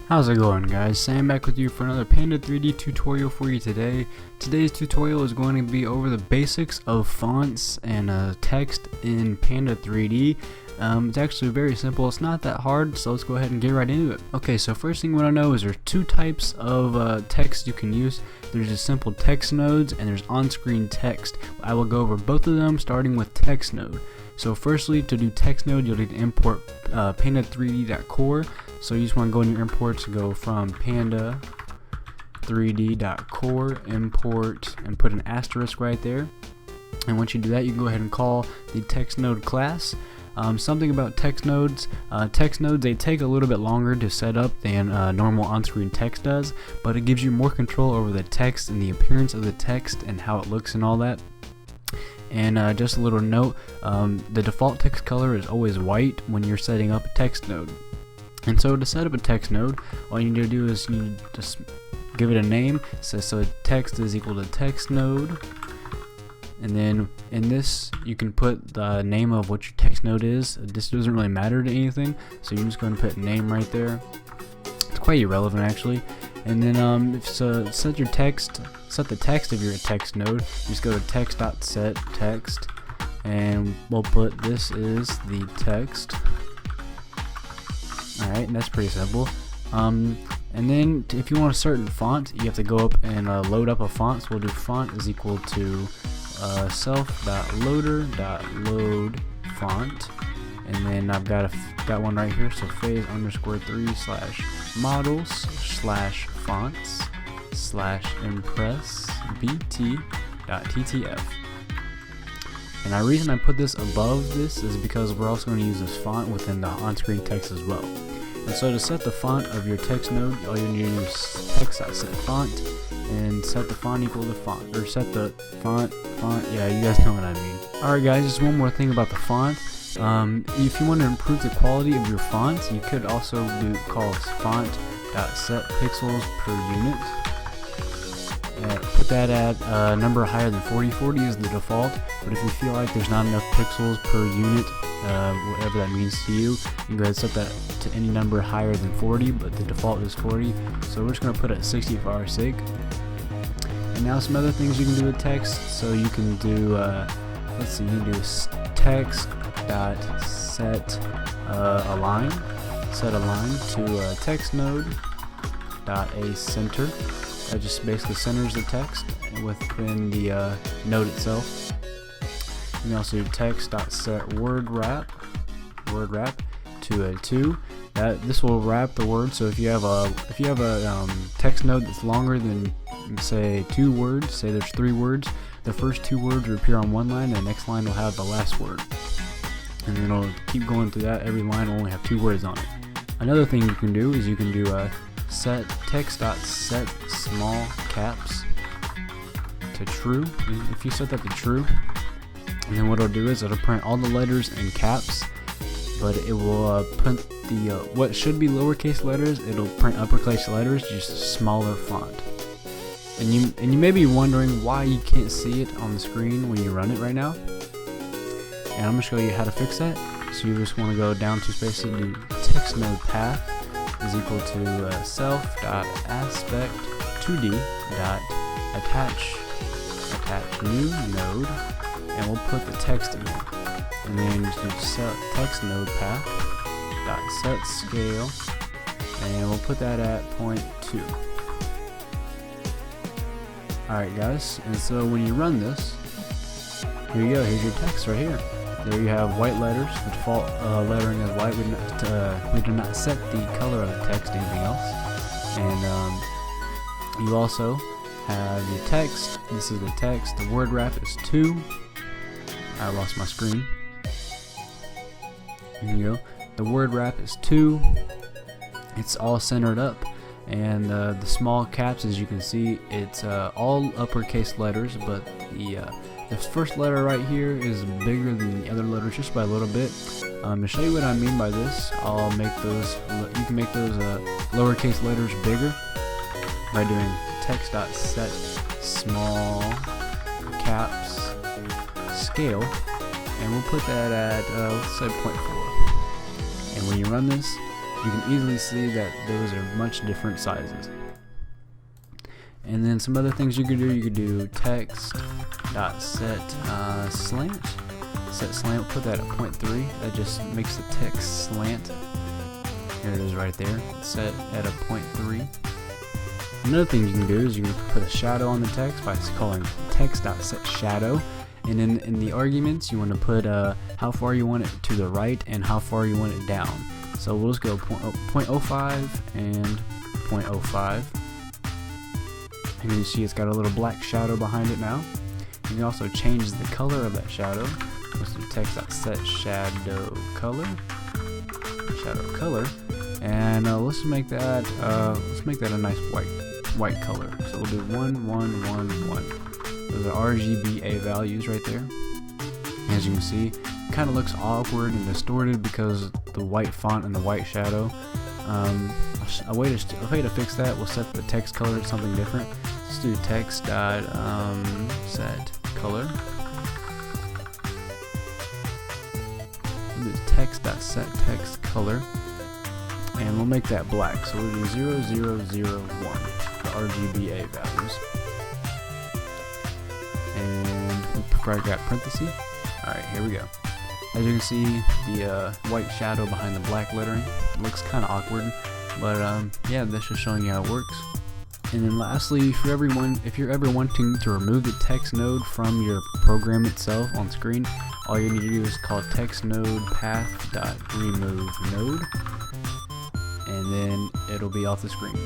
How's it going, guys? Sam back with you for another Panda3D tutorial for you today. Today's tutorial is going to be over the basics of fonts and text in Panda3D. It's actually very simple. It's not that hard, so let's go ahead and get right into it. Okay, so first thing you want to know is there's two types of text you can use. There's just simple text nodes and there's on-screen text. I will go over both of them starting with text node. So firstly, to do text node, you'll need to import panda3d.core. So you just want to go in your imports, go from panda3d.core, import, and put an asterisk right there. And once you do that, you can go ahead and call the text node class. Something about text nodes, they take a little bit longer to set up than normal on-screen text does, but it gives you more control over the text and the appearance of the text and how it looks and all that. And just a little note, the default text color is always white when you're setting up a text node. And so to set up a text node, all you need to do is you just give it a name. So text is equal to text node. And then in this, you can put the name of what your text node is. This doesn't really matter to anything, so you can just go and put name right there. It's quite irrelevant actually. And then set the text of your text node. Just go to text.set text, and we'll put this is the text. Alright, and that's pretty simple. And then if you want a certain font, you have to go up and load up a font. So we'll do font is equal to self.loader.load font, and then I've got one right here. So phase_3/models/fonts/impress bt.ttf. And the reason I put this above this is because we're also going to use this font within the on-screen text as well. And so to set the font of your text node, all you need to do is text.setFont and set the font equal to font, or set the font, yeah, you guys know what I mean. Alright guys, just one more thing about the font. If you want to improve the quality of your font, you could also call font.setPixels/unit. Put that at a number higher than 40. 40 is the default, but if you feel like there's not enough pixels per unit, whatever that means to you, you can go ahead and set that to any number higher than 40, but the default is 40. So we're just going to put it at 60 for our sake. And now some other things you can do with text. So you can do, you can do text.set align. Set align to text node.aCenter. That just basically centers the text within the node itself. You can also do text.set word wrap to a 2. This will wrap the word. So if you have a text node that's longer than, say, 2 words, say there's 3 words, the first 2 words will appear on one line, and the next line will have the last word. And then it'll keep going through that. Every line will only have 2 words on it. Another thing you can do is you can do set text.set small caps to true. If you set that to true, and then what it'll do is it'll print all the letters in caps, but it will print the what should be lowercase letters, it'll print uppercase letters, just a smaller font. And you may be wondering why you can't see it on the screen when you run it right now. And I'm gonna show you how to fix that. So you just want to go down 2 spaces and do text node path is equal to self.aspect2d.attach new node, and we'll put the text in there. And then just do text node path dot set scale, and we'll put that at 0.2. Alright guys, and so when you run this, here you go, here's your text right here. There you have white letters. The default lettering is white. We do not set the color of the text to anything else. And you also have your text. This is the text. The word wrap is 2. I lost my screen. Here you go. The word wrap is 2. It's all centered up. And the small caps, as you can see, it's all uppercase letters, but the first letter right here is bigger than the other letters just by a little bit. To show you what I mean by this, I'll make those. You can make those lowercase letters bigger by doing text.set small caps scale, and we'll put that at let's say 0.4. And when you run this, you can easily see that those are much different sizes. And then some other things you could do text.set slant. Set slant, put that at 0.3. That just makes the text slant. Here it is right there. It's set at a 0.3. Another thing you can do is you can put a shadow on the text by calling text.setShadow. And in the arguments, you want to put how far you want it to the right and how far you want it down. So we'll just go 0.05 and 0.05. And you see it's got a little black shadow behind it now. You can also change the color of that shadow. Let's do text.setShadowColor. Shadow color. And let's make that a nice white color. So we'll do 1, 1, 1, 1. Those are RGBA values right there. As you can see, it kind of looks awkward and distorted because of the white font and the white shadow. A way to fix that, we'll set the text color to something different. Let's do text.set color. We'll do text.set text color. And we'll make that black. So we'll do 0001, the RGBA values. And we probably got parentheses. Alright, here we go. As you can see, the white shadow behind the black lettering. It looks kind of awkward, but yeah, that's just showing you how it works. And then lastly, if you're ever wanting to remove the text node from your program itself on screen, all you need to do is call text node path.remove node, and then it'll be off the screen.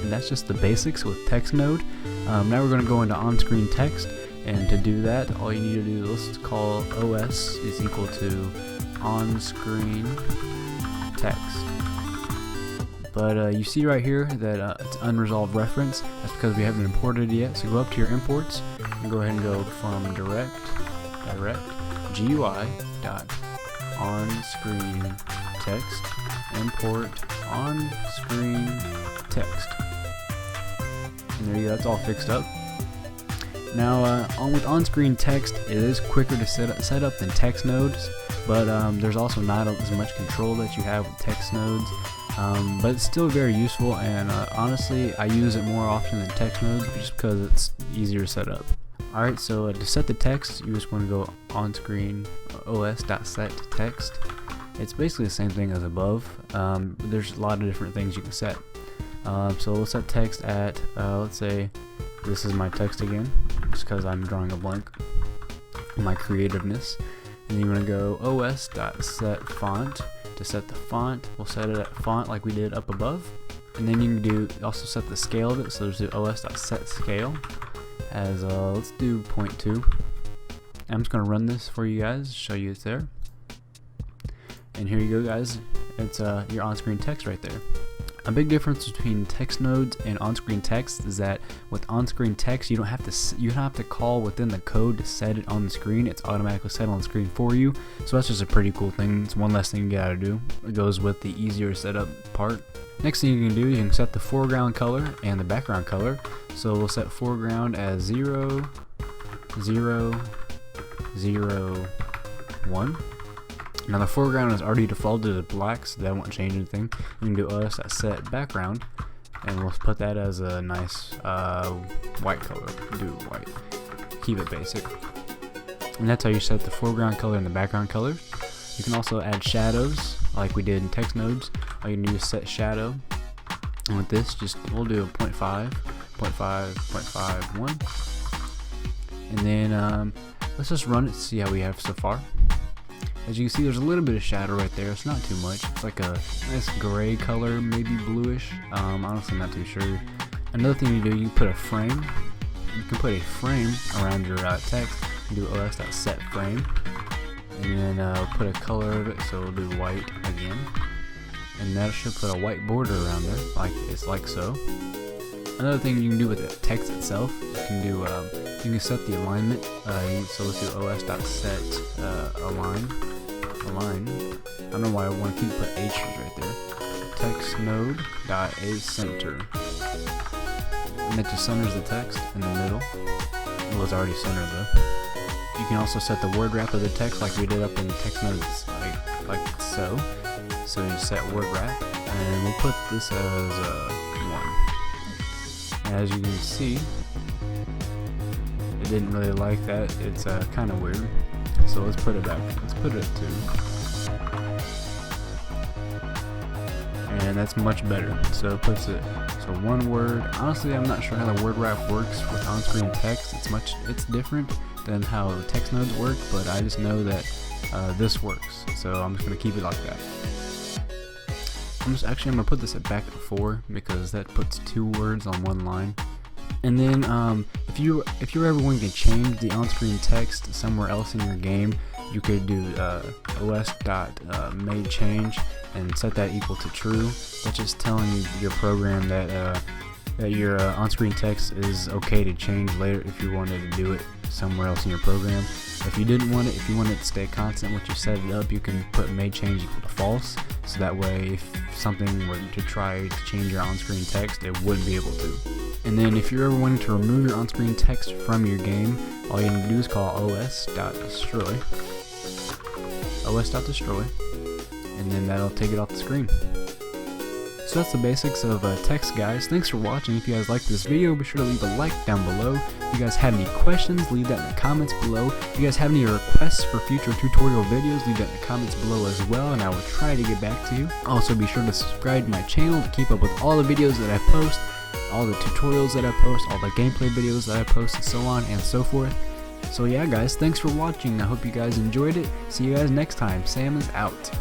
And that's just the basics with text node. Now we're going to go into on-screen text, and to do that, all you need to do is call OS is equal to on-screen text. But you see right here that it's unresolved reference. That's because we haven't imported it yet. So go up to your imports and go ahead and go from direct GUI dot on-screen text, import on-screen text. And there you go, that's all fixed up. Now with on-screen text, it is quicker to set up than text nodes, but there's also not as much control that you have with text nodes. But it's still very useful, and honestly I use it more often than text nodes just because it's easier to set up. Alright, so to set the text, you just want to go on screen os.set text. It's basically the same thing as above. There's a lot of different things you can set. So we'll set text at, let's say this is my text again, just because I'm drawing a blank, my creativeness. And then you want to go os.set font. To set the font, we'll set it at font like we did up above. And then you can also set the scale of it, so there's the os.set scale as let's do 0.2. I'm just going to run this for you guys, show you it's there. And here you go, guys, it's your on-screen text right there. A big difference between text nodes and on-screen text is that with on-screen text, you don't have to call within the code to set it on the screen. It's automatically set on the screen for you. So that's just a pretty cool thing. It's one less thing you gotta do. It goes with the easier setup part. Next thing you can do, you can set the foreground color and the background color. So we'll set foreground as 0, 0, 0, 1. Now the foreground is already defaulted to black, so that won't change anything. You can do os.set background, and we'll put that as a nice white color. Do white. Keep it basic. And that's how you set the foreground color and the background color. You can also add shadows, like we did in text nodes. All you need is set shadow. And with this, we'll do a 0.5, 0.5, 0.5, 1. And then let's just run it to see how we have so far. As you can see, there's a little bit of shadow right there. It's not too much. It's like a nice gray color, maybe bluish. Honestly, not too sure. Another thing you do, you put a frame. You can put a frame around your text. You do os.set frame, and then put a color of it. So we'll do white again, and that should put a white border around there, like so. Another thing you can do with the text itself, you can set the alignment. So let's do os.set align. I don't know why I want to keep put H's right there. Text node dot a center, and that just centers the text in the middle. Well, it's already centered though. You can also set the word wrap of the text like we did up in text nodes, like so. So you set word wrap, and we'll put this as 1. As you can see, it didn't really like that. It's kind of weird. So let's put it back. Let's put it at 2. And that's much better. So it puts it, so 1 word. Honestly, I'm not sure how the word wrap works with on-screen text. It's different than how text nodes work, but I just know that this works. So I'm just gonna keep it like that. I'm gonna put this back at 4 because that puts 2 words on 1 line. And then if you're ever wanting to change the on-screen text somewhere else in your game, you could do os.madeChange and set that equal to true. That's just telling your program that your on-screen text is okay to change later if you wanted to do it somewhere else in your program. If you didn't want it, if you want it to stay constant once you set it up, you can put madeChange equal to false. So that way, if something were to try to change your on-screen text, it wouldn't be able to. And then if you're ever wanting to remove your on-screen text from your game, all you need to do is call os.destroy, and then that'll take it off the screen. So that's the basics of text, guys. Thanks for watching. If you guys like this video, be sure to leave a like down below. If you guys have any questions, leave that in the comments below. If you guys have any requests for future tutorial videos, leave that in the comments below as well, and I will try to get back to you. Also, be sure to subscribe to my channel to keep up with all the videos that I post, all the tutorials that I post, all the gameplay videos that I post, and so on and so forth. So yeah, guys, thanks for watching. I hope you guys enjoyed it. See you guys next time. Sam is out.